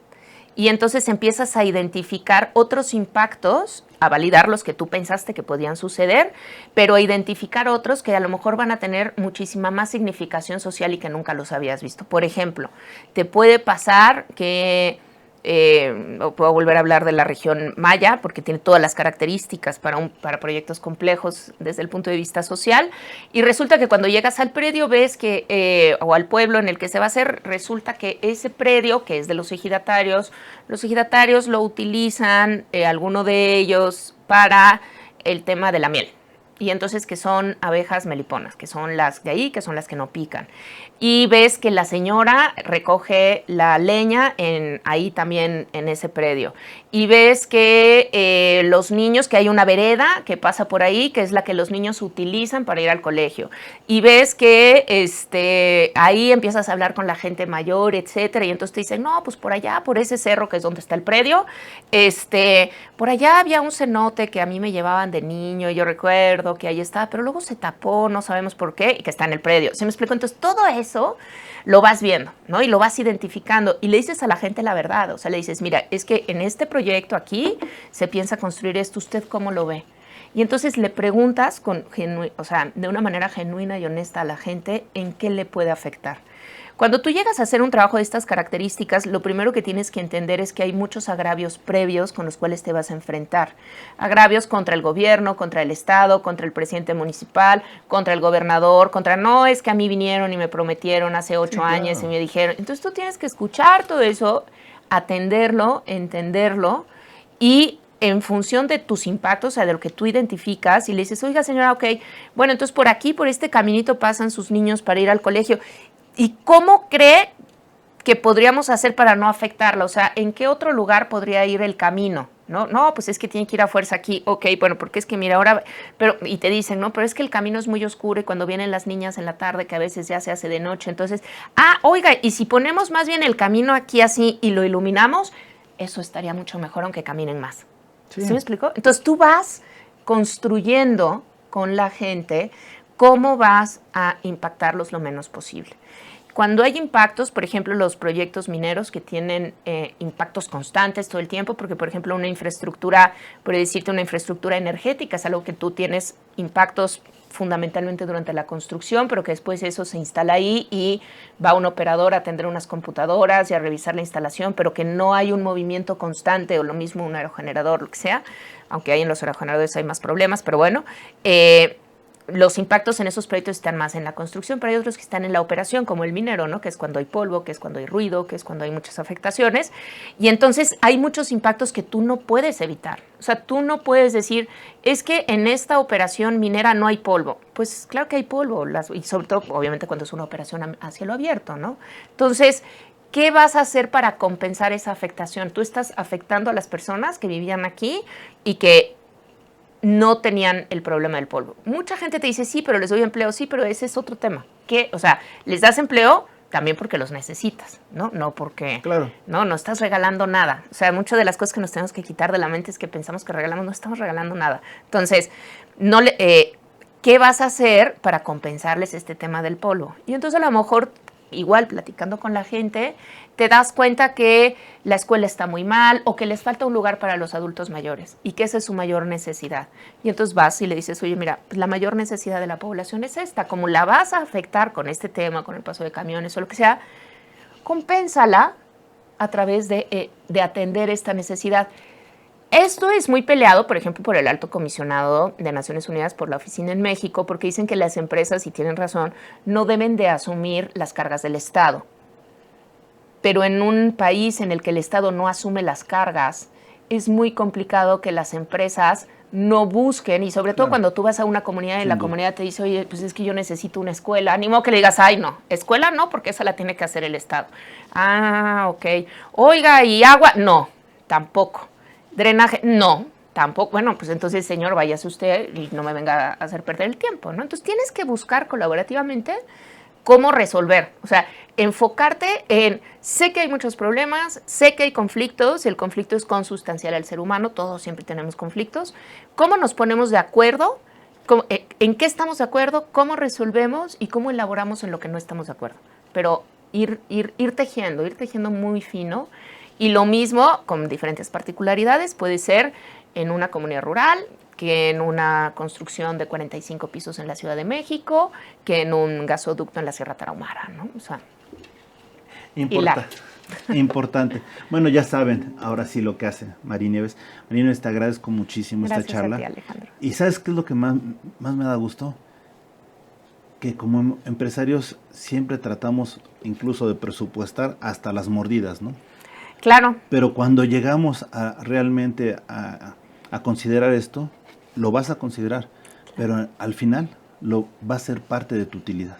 Y entonces empiezas a identificar otros impactos, a validar los que tú pensaste que podían suceder, pero a identificar otros que a lo mejor van a tener muchísima más significación social y que nunca los habías visto. Por ejemplo, te puede pasar que puedo volver a hablar de la región maya, porque tiene todas las características para proyectos complejos desde el punto de vista social, y resulta que cuando llegas al predio ves que, o al pueblo en el que se va a hacer, resulta que ese predio, que es de los ejidatarios lo utilizan, alguno de ellos, para el tema de la miel. Y entonces que son abejas meliponas, que son las de ahí, que son las que no pican. Y ves que la señora recoge la leña ahí también en ese predio. Y ves que los niños, que hay una vereda que pasa por ahí, que es la que los niños utilizan para ir al colegio. Y ves que ahí empiezas a hablar con la gente mayor, etcétera. Y entonces te dicen, no, pues por allá, por ese cerro que es donde está el predio, por allá había un cenote que a mí me llevaban de niño, y yo recuerdo que ahí estaba, pero luego se tapó, no sabemos por qué, y que está en el predio. ¿Se me explicó? Entonces todo eso lo vas viendo, ¿no? Y lo vas identificando y le dices a la gente la verdad. O sea, le dices, mira, es que en este proyecto aquí se piensa construir esto, ¿usted cómo lo ve? Y entonces le preguntas de una manera genuina y honesta a la gente en qué le puede afectar. Cuando tú llegas a hacer un trabajo de estas características, lo primero que tienes que entender es que hay muchos agravios previos con los cuales te vas a enfrentar. Agravios contra el gobierno, contra el Estado, contra el presidente municipal, contra el gobernador, no, es que a mí vinieron y me prometieron hace 8 años y me dijeron. Entonces tú tienes que escuchar todo eso, atenderlo, entenderlo y en función de tus impactos, o sea, de lo que tú identificas, y le dices, oiga señora, ok, bueno, entonces por aquí, por este caminito pasan sus niños para ir al colegio. ¿Y cómo cree que podríamos hacer para no afectarla? O sea, ¿en qué otro lugar podría ir el camino? No, pues es que tiene que ir a fuerza aquí. Ok, bueno, porque es que mira, ahora, y te dicen, no, pero es que el camino es muy oscuro y cuando vienen las niñas en la tarde, que a veces ya se hace de noche, entonces, oiga, y si ponemos más bien el camino aquí así y lo iluminamos, eso estaría mucho mejor aunque caminen más. ¿Sí me explicó? Entonces tú vas construyendo con la gente cómo vas a impactarlos lo menos posible. Cuando hay impactos, por ejemplo, los proyectos mineros que tienen impactos constantes todo el tiempo, porque, por ejemplo, una infraestructura, por decirte, una infraestructura energética es algo que tú tienes impactos fundamentalmente durante la construcción, pero que después eso se instala ahí y va un operador a atender unas computadoras y a revisar la instalación, pero que no hay un movimiento constante, o lo mismo un aerogenerador, lo que sea, aunque ahí en los aerogeneradores hay más problemas, pero bueno, los impactos en esos proyectos están más en la construcción, pero hay otros que están en la operación, como el minero, ¿no? Que es cuando hay polvo, que es cuando hay ruido, que es cuando hay muchas afectaciones. Y entonces hay muchos impactos que tú no puedes evitar. O sea, tú no puedes decir, es que en esta operación minera no hay polvo. Pues claro que hay polvo, y sobre todo, obviamente, cuando es una operación a cielo abierto, ¿no? Entonces, ¿qué vas a hacer para compensar esa afectación? Tú estás afectando a las personas que vivían aquí y que no tenían el problema del polvo. Mucha gente te dice, sí, pero les doy empleo. Sí, pero ese es otro tema. O sea, les das empleo también porque los necesitas, ¿no? No porque... Claro. No estás regalando nada. O sea, muchas de las cosas que nos tenemos que quitar de la mente es que pensamos que regalamos, no estamos regalando nada. Entonces, ¿qué vas a hacer para compensarles este tema del polvo? Y entonces a lo mejor, igual platicando con la gente, te das cuenta que la escuela está muy mal o que les falta un lugar para los adultos mayores y que esa es su mayor necesidad. Y entonces vas y le dices, oye, mira, pues la mayor necesidad de la población es esta. Como la vas a afectar con este tema, con el paso de camiones o lo que sea, compénsala a través de atender esta necesidad. Esto es muy peleado, por ejemplo, por el Alto Comisionado de Naciones Unidas por la oficina en México, porque dicen que las empresas, y tienen razón, no deben de asumir las cargas del Estado. Pero en un país en el que el Estado no asume las cargas, es muy complicado que las empresas no busquen, y sobre todo cuando tú vas a una comunidad y la comunidad te dice, oye, pues es que yo necesito una escuela, ni modo que le digas, ay, no, escuela no, porque esa la tiene que hacer el Estado. Ah, ok. Oiga, ¿y agua? No, tampoco. ¿Drenaje? No, tampoco. Bueno, pues entonces, señor, váyase usted y no me venga a hacer perder el tiempo, ¿no? Entonces tienes que buscar colaborativamente cómo resolver. O sea, enfocarte en, sé que hay muchos problemas, sé que hay conflictos, el conflicto es consustancial al ser humano, todos siempre tenemos conflictos. ¿Cómo nos ponemos de acuerdo? ¿En qué estamos de acuerdo? ¿Cómo resolvemos? Y cómo elaboramos en lo que no estamos de acuerdo. Pero ir tejiendo muy fino. Y lo mismo, con diferentes particularidades, puede ser en una comunidad rural, que en una construcción de 45 pisos en la Ciudad de México, que en un gasoducto en la Sierra Tarahumara, ¿no? O sea, importante. Bueno, ya saben, ahora sí lo que hace María Nieves. María Nieves, te agradezco muchísimo esta charla. Gracias a ti, Alejandro. ¿Y sabes qué es lo que más me da gusto? Que como empresarios siempre tratamos incluso de presupuestar hasta las mordidas, ¿no? Claro. Pero cuando llegamos realmente a considerar esto, lo vas a considerar, pero al final va a ser parte de tu utilidad.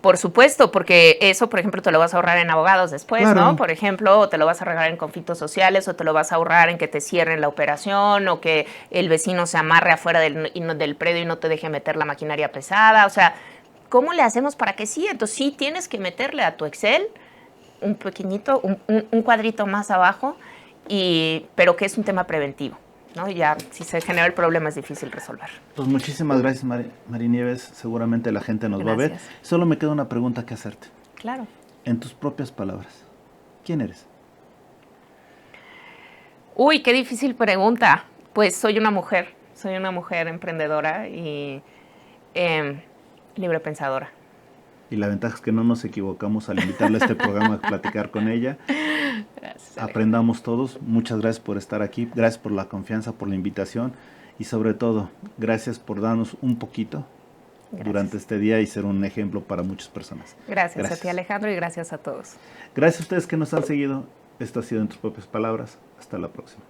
Por supuesto, porque eso, por ejemplo, te lo vas a ahorrar en abogados después, claro, ¿no? Por ejemplo, o te lo vas a ahorrar en conflictos sociales, o te lo vas a ahorrar en que te cierren la operación, o que el vecino se amarre afuera del predio y no te deje meter la maquinaria pesada. O sea, ¿cómo le hacemos para que sí? Entonces sí tienes que meterle a tu Excel un pequeñito, un cuadrito más abajo, pero que es un tema preventivo, ¿no? Y ya, si se genera el problema, es difícil resolver. Pues muchísimas gracias, María Nieves. Seguramente la gente nos va a ver. Solo me queda una pregunta que hacerte. Claro. En tus propias palabras, ¿quién eres? Uy, qué difícil pregunta. Pues soy una mujer emprendedora y libre pensadora. Y la ventaja es que no nos equivocamos al invitarle a este programa a platicar con ella. Gracias, aprendamos todos. Muchas gracias por estar aquí. Gracias por la confianza, por la invitación. Y sobre todo, gracias por darnos un poquito durante este día y ser un ejemplo para muchas personas. Gracias a ti, Alejandro, y gracias a todos. Gracias a ustedes que nos han seguido. Esto ha sido En Tus Propias Palabras. Hasta la próxima.